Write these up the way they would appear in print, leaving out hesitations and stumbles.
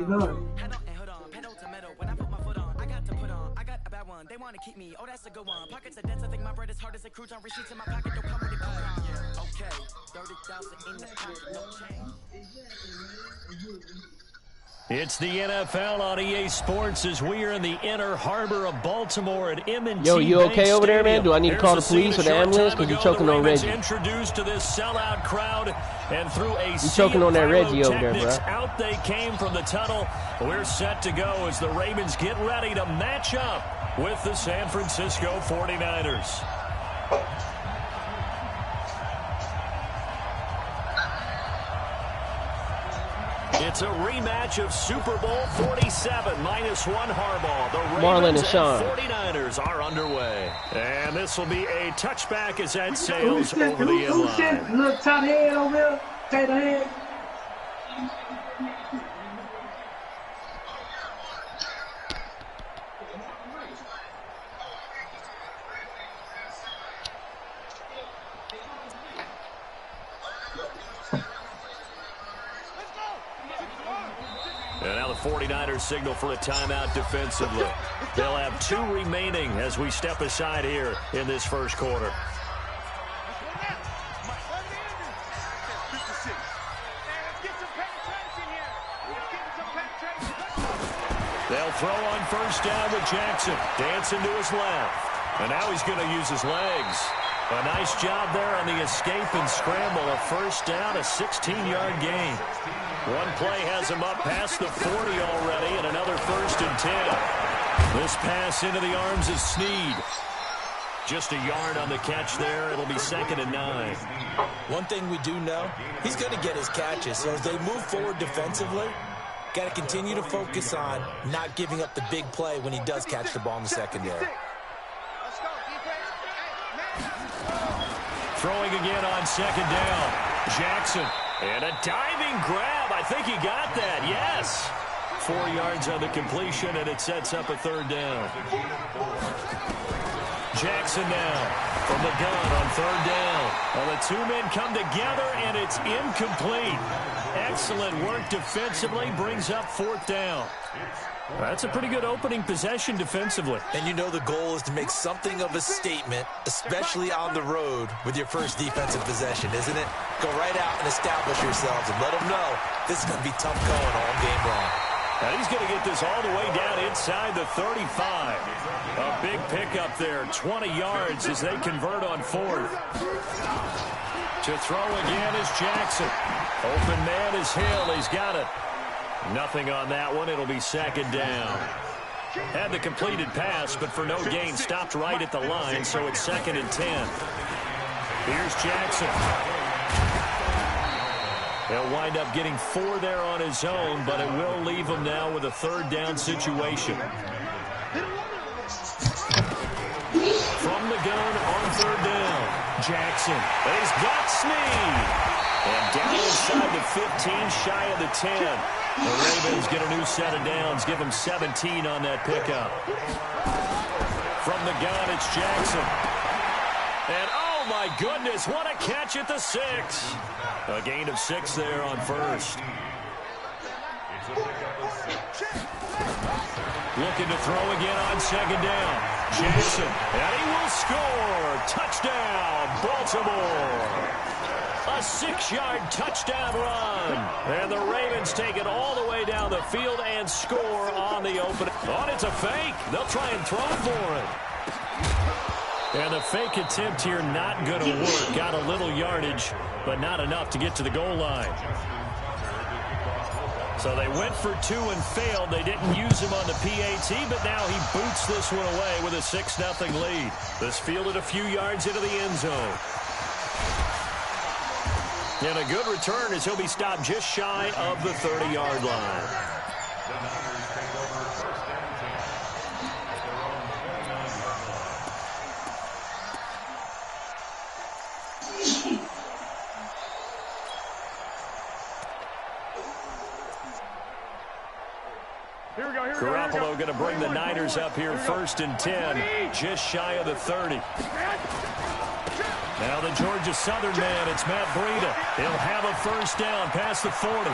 They want to keep me. Oh, that's a good one. Pockets are dense. I think my bread is hard as a cruise on receipts in my pocket. Don't come with a coupon. Yeah, okay. 30,000 in the pocket. No change. It's the NFL on EA Sports as we are in the inner harbor of Baltimore at M&T Yo, you okay Bank over there, man? Stadium. Do I need to call the police or the ambulance because you're choking on Reggie? Introduced to this sellout crowd, and through a you choking on that Reggie over there, bro. Out they came from the tunnel. We're set to go as the Ravens get ready to match up with the San Francisco 49ers. It's a rematch of Super Bowl 47 -1 Harbaugh. The Ravens and 49ers are underway. And this will be a touchback as that sails over the end line. Look, tight head over here. Tight head. And now the 49ers signal for a timeout defensively. They'll have 2 remaining as we step aside here in this first quarter. They'll throw on first down with Jackson. Dancing to his left. And now he's going to use his legs. A nice job there on the escape and scramble. A first down, a 16-yard gain. One play has him up past the 40 already, and another 1st and 10. This pass into the arms of Snead. Just a yard on the catch there. It'll be 2nd and 9. One thing we do know, he's going to get his catches. So as they move forward defensively, got to continue to focus on not giving up the big play when he does catch the ball in the secondary. Throwing again on 2nd down. Jackson. And a diving grab. I think he got that. Yes. 4 yards on the completion, and it sets up a 3rd down. Jackson now from the gun on 3rd down. Well, the 2 men come together, and it's incomplete. Excellent work defensively. Brings up 4th down. That's a pretty good opening possession defensively. And you know the goal is to make something of a statement, especially on the road with your first defensive possession, isn't it? Go right out and establish yourselves and let them know this is going to be tough going all game long. And he's going to get this all the way down inside the 35. A big pickup there, 20 yards as they convert on 4th. To throw again is Jackson. Open man is Hill. He's got it. Nothing on that one. It'll be 2nd down. Had the completed pass, but for no gain, stopped right at the line, so it's 2nd and 10. Here's Jackson. He'll wind up getting 4 there on his own, but it will leave him now with a 3rd down situation. From the gun on 3rd down, Jackson. And he's got Snead. And down inside the 15, shy of the 10. The Ravens get a new set of downs, give them 17 on that pickup. From the gun, it's Jackson. And oh my goodness, what a catch at the 6. A gain of 6 there on 1st. Looking to throw again on 2nd down. Jackson, and he will score. Touchdown, Baltimore. A 6-yard touchdown run. And the Ravens take it all the way down the field and score on the opening. Oh, it's a fake. They'll try and throw for it. And the fake attempt here not going to work. Got a little yardage, but not enough to get to the goal line. So they went for 2 and failed. They didn't use him on the PAT, but now he boots this one away with a 6-0 lead. This fielded a few yards into the end zone. And a good return as he'll be stopped just shy of the 30-yard line. Garoppolo going to bring the Niners up here 1st and 10, just shy of the 30. Now the Georgia Southern man, it's Matt Breida. He'll have a 1st down past the 40.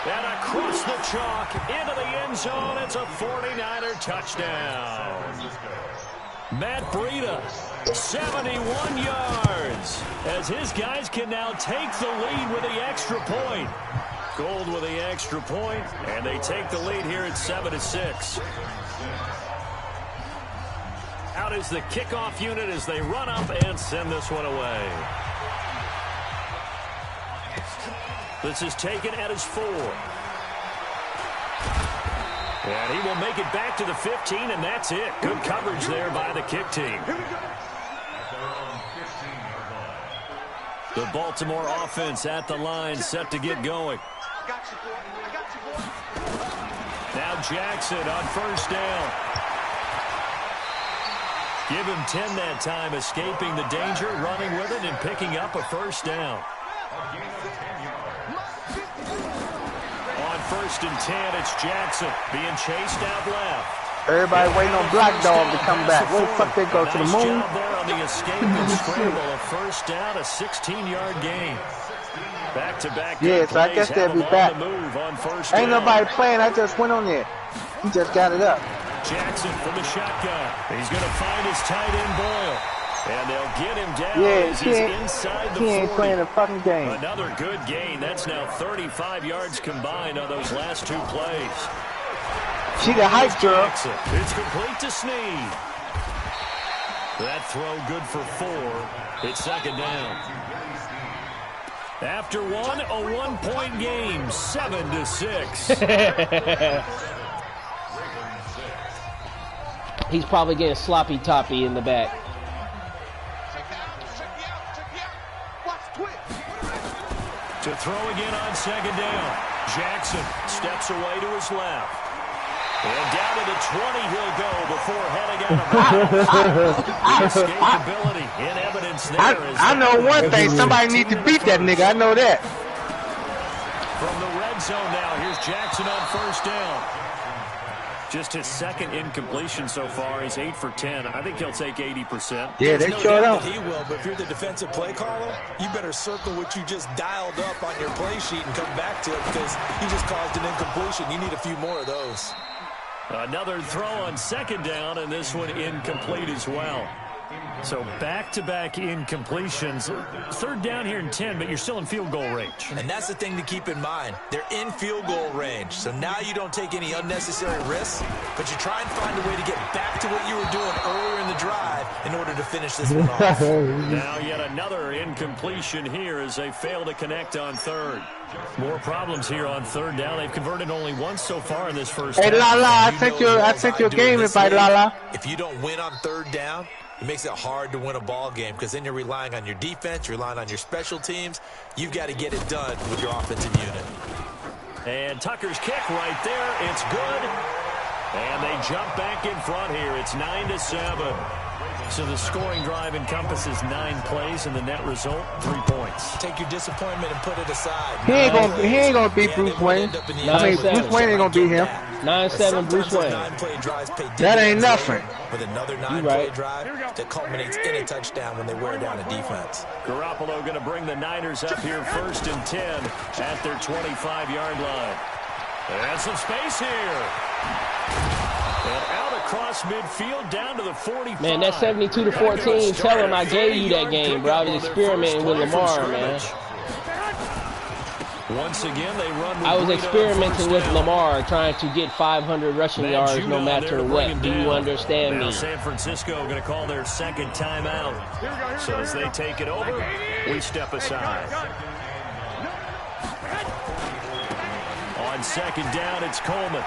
And across the chalk, into the end zone, it's a 49er touchdown. Matt Breida, 71 yards, as his guys can now take the lead with the extra point. Gold with the extra point, and they take the lead here at 7-6. Out is the kickoff unit as they run up and send this one away. This is taken at his 4. And he will make it back to the 15, and that's it. Good coverage there by the kick team. The Baltimore offense at the line, set to get going. Now Jackson on first down. Give him 10 that time, escaping the danger, running with it, and picking up a first down. On first and 10, it's Jackson being chased out left. Everybody waiting on Black Dog to come back. Where the fuck they go, to the moon? Job there on the escape and scramble. A first down, a 16-yard gain. Back-to-back. Yeah, so I guess they'll be back. Ain't nobody playing. I just went on there. He just got it up. Jackson from the shotgun. He's going to find his tight end Boyle. And they'll get him down as he's inside the 40. He ain't playing a fucking game. Another good gain. That's now 35 yards combined on those last two plays. She the hype girl. Jackson. It's complete to Snead. That throw good for 4. It's second down. After one, a one-point game, 7-6. He's probably getting sloppy toppy in the back. To throw again on second down. Jackson steps away to his left. And down to the 20 he'll go before heading out of bounds. The escapability in evidence there. I know one thing. Somebody needs to beat that nigga. I know that. From the red zone now, here's Jackson on first down. Just his second incompletion so far. He's 8 for 10. I think he'll take 80%. Yeah, they sure don't. He will, but if you're the defensive play caller, you better circle what you just dialed up on your play sheet and come back to it because you just caused an incompletion. You need a few more of those. Another throw on second down, and this one incomplete as well. So back-to-back incompletions. Third down here in 10, but you're still in field goal range. And that's the thing to keep in mind. They're in field goal range. So now you don't take any unnecessary risks, but you try and find a way to get back to what you were doing earlier in the drive in order to finish this one off. Now yet another incompletion here as they fail to connect on third. More problems here on third down. They've converted only once so far in this first Hey, half. Lala, I sent your game invite, Lala. If you don't win on third down, it makes it hard to win a ball game because then you're relying on your defense, you're relying on your special teams. You've got to get it done with your offensive unit. And Tucker's kick right there. It's good. And they jump back in front here. It's 9-7. So the scoring drive encompasses 9 plays, and the net result, 3 points. Take your disappointment and put it aside. He ain't gonna beat Bruce Wayne. I mean, Bruce Wayne ain't gonna beat him. 9-7 Bruce Wayne. That ain't nothing. With another 9-play drive that culminates in a touchdown when they wear down a defense. Garoppolo going to bring the Niners up here first and 10 at their 25-yard line. And some space here. And out across midfield down to the 45. Man, that 72-14, tell him I gave you that game, bro. I was experimenting with Lamar, man. Once again, they run. I was experimenting with Lamar, trying to get 500 rushing yards no matter what. Do you understand me? San Francisco going to call their second timeout. So as they take it over, we step aside. On second down, it's Coleman.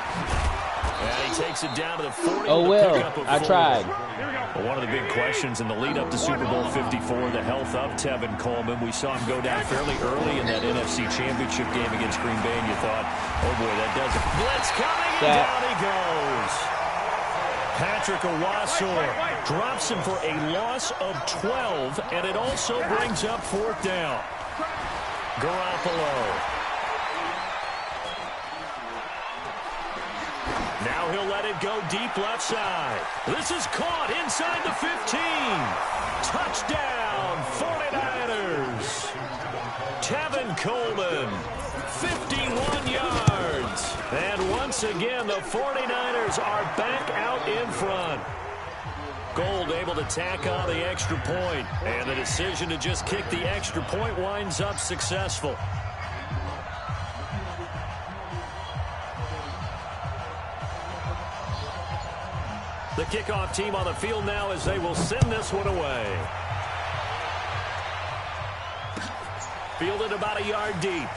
And he takes it down to the 40. Oh, well, I tried. Well, one of the big questions in the lead-up to Super Bowl 54, the health of Tevin Coleman. We saw him go down fairly early in that NFC Championship game against Green Bay, and you thought, oh, boy, that does it. Blitz coming, and down he goes. Patrick Owasor drops him for a loss of 12, and it also brings up fourth down. Garoppolo. Now he'll let it go deep left side. This is caught inside the 15. Touchdown, 49ers. Tevin Coleman, 51 yards. once again, the 49ers are back out in front. Gold able to tack on the extra point, and the decision to just kick the extra point winds up successful. The kickoff team on the field now as they will send this one away. Fielded about a yard deep.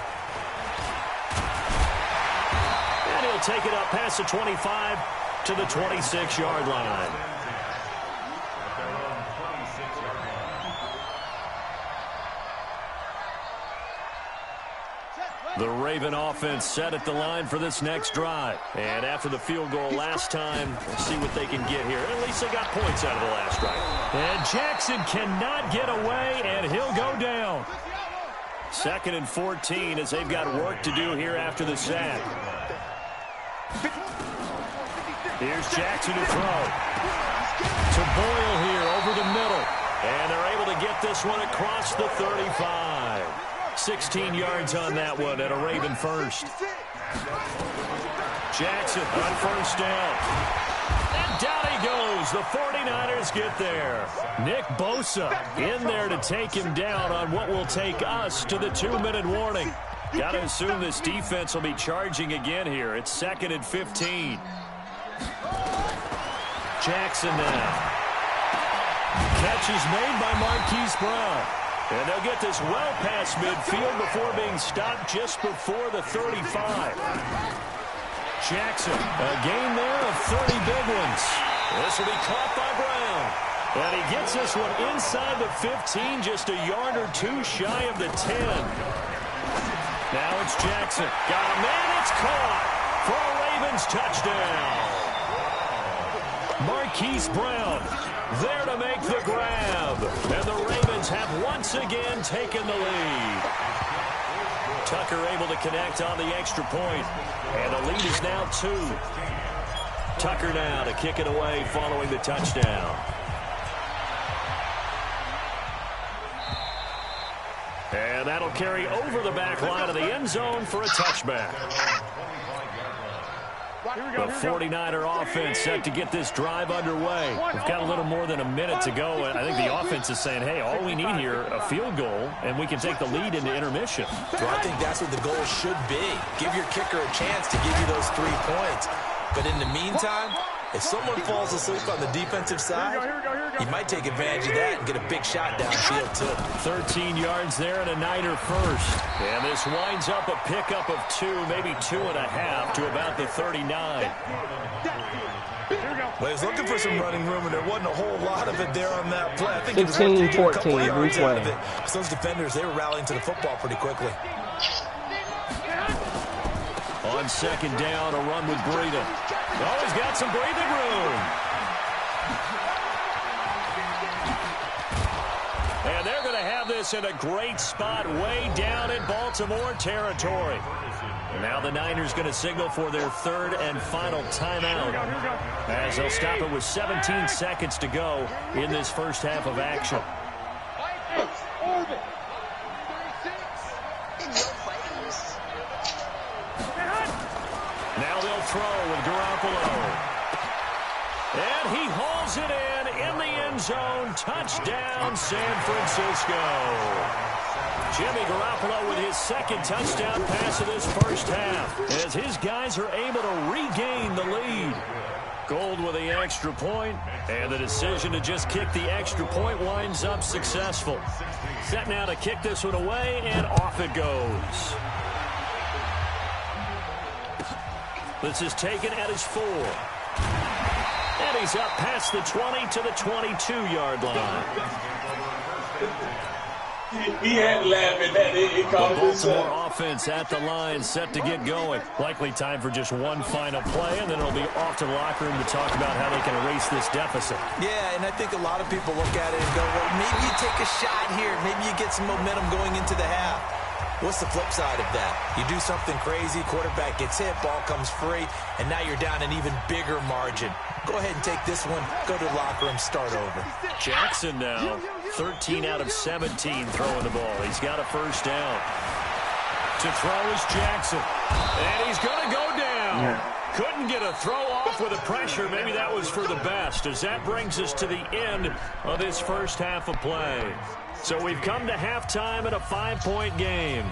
And he'll take it up past the 25 to the 26-yard line. The Raven offense set at the line for this next drive. And after the field goal last time, we'll see what they can get here. At least they got points out of the last drive. And Jackson cannot get away, and he'll go down. 2nd and 14 as they've got work to do here after the sack. Here's Jackson to throw. To Boyle here over the middle. And they're able to get this one across the 35. 16 yards on that one and a Raven first. Jackson on first down. And down he goes. The 49ers get there. Nick Bosa in there to take him down on what will take us to the 2-minute warning. Got to assume this defense will be charging again here. It's 2nd and 15. Jackson now. Catch is made by Marquise Brown. And they'll get this well past midfield before being stopped just before the 35. Jackson, a gain there of 30 big ones. This will be caught by Brown. And he gets this one inside the 15, just a yard or two shy of the 10. Now it's Jackson. Got a man, it's caught for a Ravens touchdown. Marquise Brown there to make the grab. And the Ravens have once again taken the lead. Tucker able to connect on the extra point. And the lead is now 2. Tucker now to kick it away following the touchdown. And that'll carry over the back line of the end zone for a touchback. The 49er offense set to get this drive underway. We've got a little more than a minute to go. I think the offense is saying, hey, all we need here, a field goal, and we can take the lead into intermission. So I think that's what the goal should be. Give your kicker a chance to give you those 3 points. But in the meantime, if someone falls asleep on the defensive side, you might take advantage of that and get a big shot downfield, too. 13 yards there and a Niner first. And this winds up a pickup of 2, maybe 2.5 to about the 39. Well, he was looking for some running room, and there wasn't a whole lot of it there on that play. I think 15-14, Bruce Wayne. So those defenders, they were rallying to the football pretty quickly. On 2nd down, a run with Breeden. Oh, he's got some breathing room. And they're going to have this in a great spot way down in Baltimore territory. Now the Niners going to signal for their 3rd and final timeout as they'll stop it with 17 seconds to go in this first half of action. Now they'll throw with Garoppolo. And he hauls it in the end zone. Touchdown, San Francisco. Jimmy Garoppolo with his 2nd touchdown pass of this first half as his guys are able to regain the lead. Gold with the extra point, and the decision to just kick the extra point winds up successful. Set now to kick this one away, and off it goes. This is taken at his 4. And he's up past the 20 to the 22-yard line. He had to laugh at that. It the Baltimore offense at the line, set to get going. Likely time for just one final play, and then it'll be off to the locker room to talk about how they can erase this deficit. Yeah, and I think a lot of people look at it and go, well, maybe you take a shot here. Maybe you get some momentum going into the half. What's the flip side of that? You do something crazy, quarterback gets hit, ball comes free, and now you're down an even bigger margin. Go ahead and take this one, go to the locker room, start over. Jackson now, 13 out of 17 throwing the ball. He's got a first down. To throw is Jackson. And he's going to go down. Yeah. Couldn't get a throw off with the pressure. Maybe that was for the best, as that brings us to the end of this first half of play. So we've come to halftime in a 5-point game.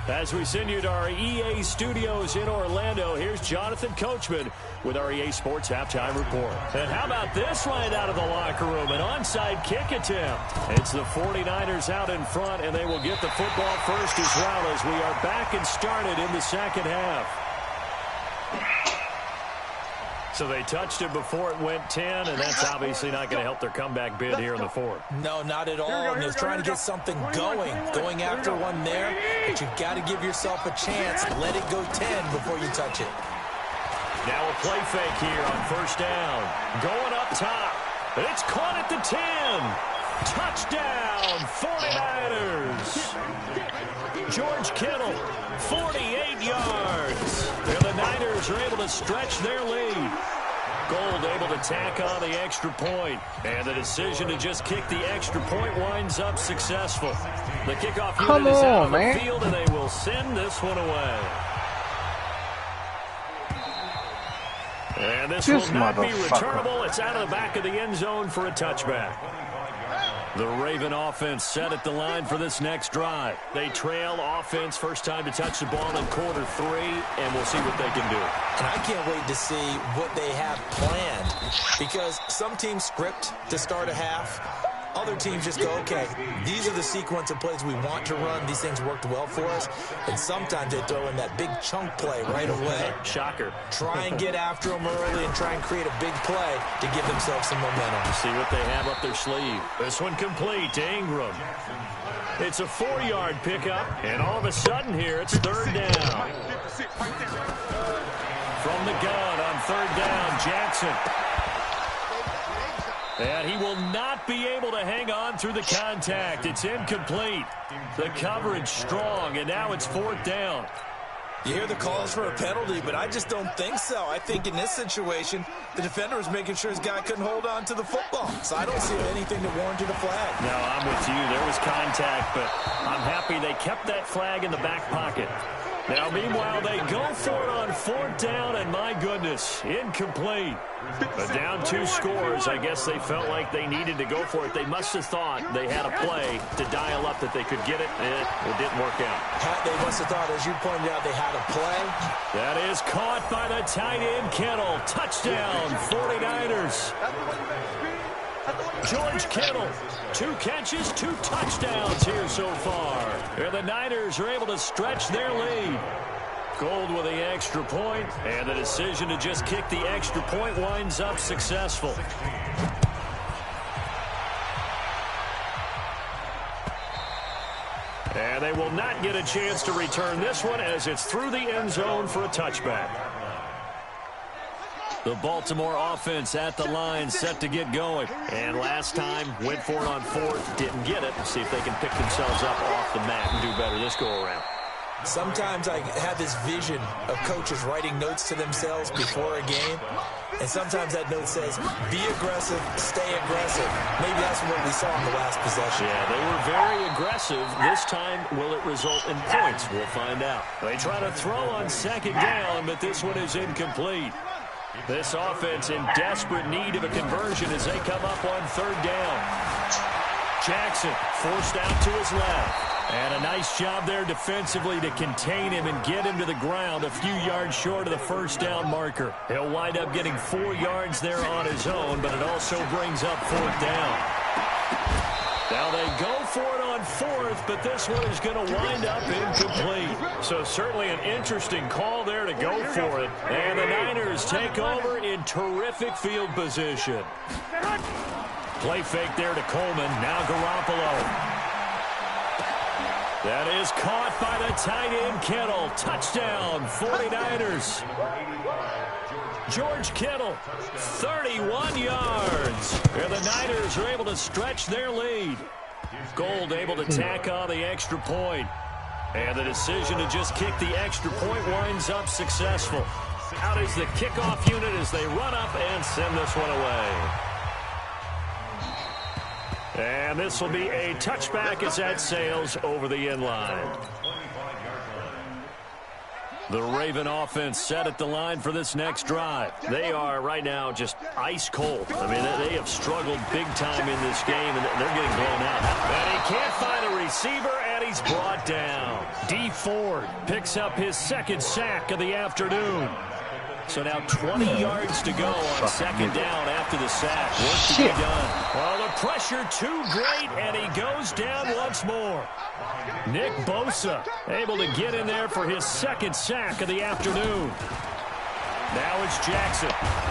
As we send you to our EA studios in Orlando, here's Jonathan Coachman with our EA Sports Halftime Report. And how about this right out of the locker room? An onside kick attempt. It's the 49ers out in front, and they will get the football first as well, as we are back and started in the second half. So they touched it before it went 10, and that's obviously not going to help their comeback bid here in the fourth. No, not at all. And they're trying to get something going after one there. But you've got to give yourself a chance. Let it go 10 before you touch it. Now a play fake here on first down. Going up top. And it's caught at the 10. Touchdown, 49ers. George Kittle, 48 yards. And the Niners are able to stretch their lead. Gold able to tack on the extra point. And the decision to just kick the extra point winds up successful. The kickoff unit is out on the field, and they will send this one away. And this will not be returnable. It's out of the back of the end zone for a touchback. The Raven offense set at the line for this next drive. They trail offense, first time to touch the ball in quarter 3, and we'll see what they can do. And I can't wait to see what they have planned, because some teams script to start a half. Other teams just go, okay, these are the sequence of plays we want to run. These things worked well for us. And sometimes they throw in that big chunk play right away. Shocker. Try and get after them early and try and create a big play to give themselves some momentum. See what they have up their sleeve. This one complete to Ingram. It's a 4-yard pickup, and all of a sudden here it's third down. From the gun on third down, Jackson. And he will not be able to hang on through the contact. It's incomplete. The coverage strong, and now it's fourth down. You hear the calls for a penalty, but I just don't think so. I think in this situation, the defender was making sure his guy couldn't hold on to the football. So I don't see anything that warranted a flag. No, I'm with you. There was contact, but I'm happy they kept that flag in the back pocket. Now, meanwhile, they go for it on fourth down, and my goodness, incomplete. But down 2 scores, I guess they felt like they needed to go for it. They must have thought they had a play to dial up that they could get it, and it didn't work out. They must have thought, as you pointed out, they had a play. That is caught by the tight end, Kittle. Touchdown, 49ers. George Kittle, 2 catches, 2 touchdowns here so far. And the Niners are able to stretch their lead. Gold with the extra point, and the decision to just kick the extra point winds up successful. And they will not get a chance to return this one, as it's through the end zone for a touchback. The Baltimore offense at the line, set to get going. And last time, went for it on fourth, didn't get it. See if they can pick themselves up off the mat and do better this go-around. Sometimes I have this vision of coaches writing notes to themselves before a game. And sometimes that note says, be aggressive, stay aggressive. Maybe that's what we saw in the last possession. Yeah, they were very aggressive. This time, will it result in points? We'll find out. They try to throw on second down, but this one is incomplete. This offense in desperate need of a conversion as they come up on third down. Jackson forced out to his left. And a nice job there defensively to contain him and get him to the ground a few yards short of the first down marker. He'll wind up getting 4 yards there on his own, but it also brings up fourth down. Now they go for it on fourth, but this one is going to wind up incomplete. So certainly an interesting call there to go for it. And the Niners take over in terrific field position. Play fake there to Coleman. Now Garoppolo. That is caught by the tight end, Kittle. Touchdown, 49ers. George Kittle, 31 yards. And the Niners are able to stretch their lead. Gold able to tack on the extra point. And the decision to just kick the extra point winds up successful. Out is the kickoff unit as they run up and send this one away. And this will be a touchback as that sails over the end line. The Raven offense set at the line for this next drive. They are right now just ice cold. I mean, they have struggled big time in this game, and they're getting blown out. And he can't find a receiver, and he's brought down. D. Ford picks up his second sack of the afternoon. So now 20 yards to go on second down after the sack. Work to be done. Well, the pressure too great, and he goes down once more. Nick Bosa able to get in there for his second sack of the afternoon. Now it's Jackson.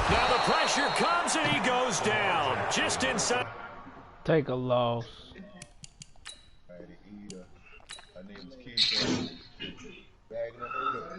Now the pressure comes, and he goes down just inside. Take a loss. Her name is Keisha. Bagging up the cook.